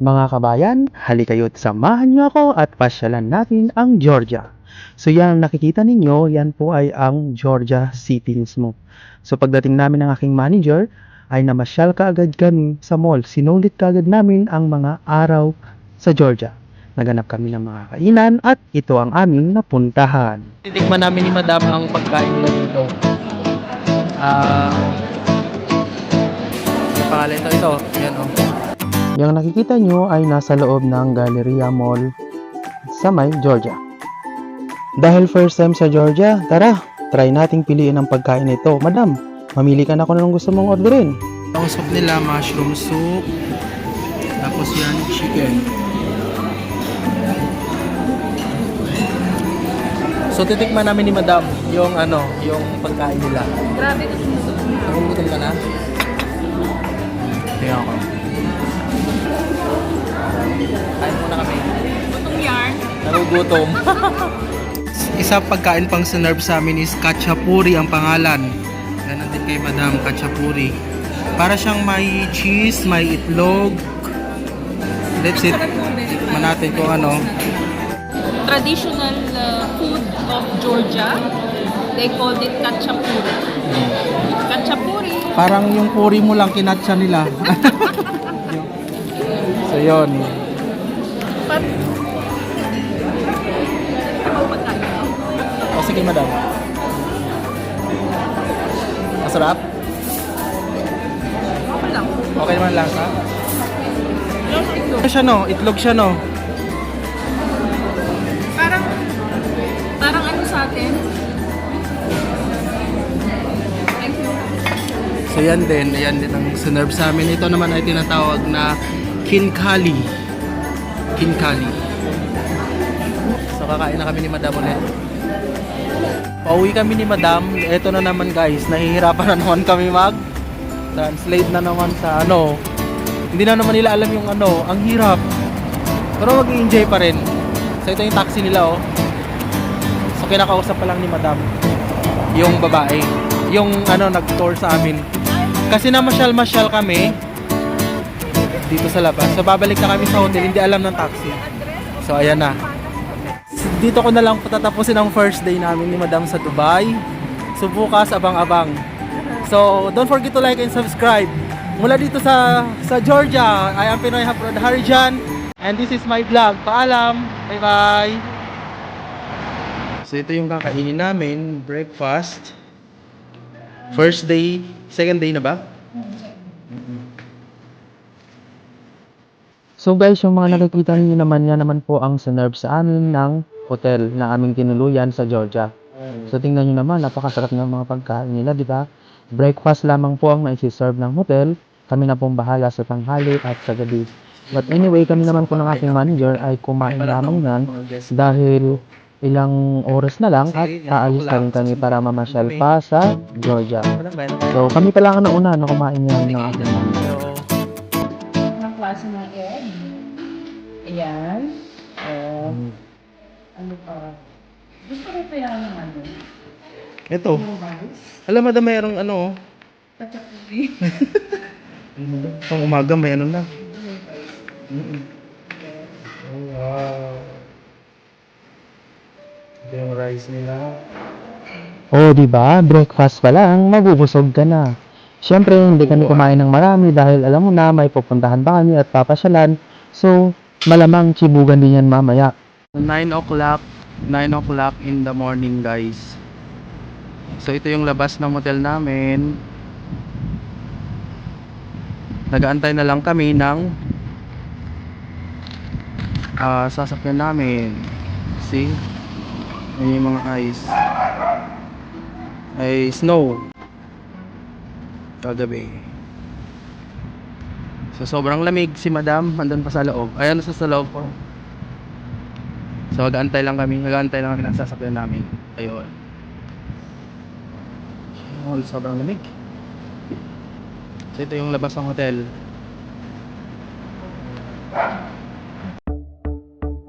Mga kabayan, halikayo't samahan niyo ako at pasyalan natin ang Georgia. So yan, nakikita ninyo, yan po ay ang Georgia City mismo. So pagdating namin ng aking manager, ay namasyal kaagad kami sa mall. Sinulit kaagad namin ang mga araw sa Georgia. Naganap kami ng mga kainan at ito ang aming napuntahan. Titikman namin ni Madam ang pagkain nila dito. Pangalan ito. Yan o. Yung nakikita nyo ay nasa loob ng Galleria Mall sa may Georgia. Dahil first time sa Georgia, tara, try nating piliin ang pagkain nito. Madam, mamili ka na kung anong gusto mong orderin. Ang soup nila, mushroom soup. Tapos yan, chicken. So titikman namin ni Madam yung yung pagkain nila. Grabe gusto. Nagugutom ka na? Tingnan ko. Kain muna kami. Gutom yarn. Nagugutom. Isa pagkain pang sinerve sa amin is kachapuri ang pangalan. Ganon din kay Madam, kachapuri. Para siyang may cheese, may itlog. Let's see. Tikman natin kung ano. Traditional food of Georgia. They called it kachapuri. Kachapuri. Parang yung puri mo lang kinatsa nila. So yun. But, O sige Madam. Masarap? okay lang. Okay naman lasa? Yung ito. Ano siya no? Itlog siya no? Parang ano sa atin? Thank you. So yan din ang sinerve sa amin. Ito naman ay tinatawag na kinkali. Kinkali. So kakain na kami ni Madam ulit. Pauwi kami ni Madam. Ito na naman guys, nahihirapan na naman kami mag-translate na naman sa Hindi na naman nila alam yung ang hirap. Pero mag-i-enjoy pa rin. So ito yung taxi nila So kinakausap pa lang ni Madam yung babae. Yung nag-tour sa amin. Kasi namasyal-masyal kami dito sa labas. So babalik na kami sa hotel, hindi alam ng taxi. So ayan na. Dito ko na lang patatapusin ang first day namin ni Madam sa Dubai. So bukas abang-abang. So don't forget to like and subscribe. Mula dito sa Georgia, I am Pinoy Abroad Harijan. And this is my vlog. Paalam. Bye-bye. So ito yung kakainin namin, breakfast. First day, second day na ba? So guys, yung mga nakikita niyo naman, yan naman po ang sinerve sa amin ng hotel na aming tinuluyan sa Georgia. So tingnan nyo naman, napakasarap ng mga pagkain nila, di ba? Breakfast lamang po ang naisiserve ng hotel. Kami na pong bahala sa tanghali at sa gabi. But anyway, kami naman po ng aking manager ay kumain lamang yan dahil ilang oras na lang at aalis na rin kami para mamasyal pa sa Georgia. So kami pa lang ang nauna na kumain yan ng aking manager. Anong klase ng egg? Ayan. Ano pa? Gusto ko pa yan ng Ito. Alam mo na mayroong kachapuri. pang umaga may na. Oh, wow. Ito yung rice nila. Oh, di ba? Breakfast pa lang, mabubusog ka na. Siyempre, hindi kami kumain ng marami dahil alam mo na may pupuntahan pa kami at papasyalan. So, malamang chibugan din yan mamaya. 9 o'clock in the morning guys. So ito yung labas ng hotel namin. Nag-aantay na lang kami ng sasakyan namin. See? Ayan yung mga ice. Ay snow kagabi. So sobrang lamig si Madam, andun pa sa loob. Ayan sa loob po. So nag-aantay lang kami ng sasakyan namin. Ayun. Oh, sobrang lamig. So ito yung labas ng hotel.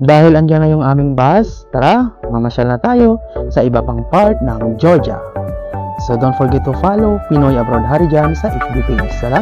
Dahil andyan na yung aming bus, tara, mamasyal na tayo sa iba pang part ng Georgia. So don't forget to follow Pinoy Abroad Harijan sa FB page. Salamat!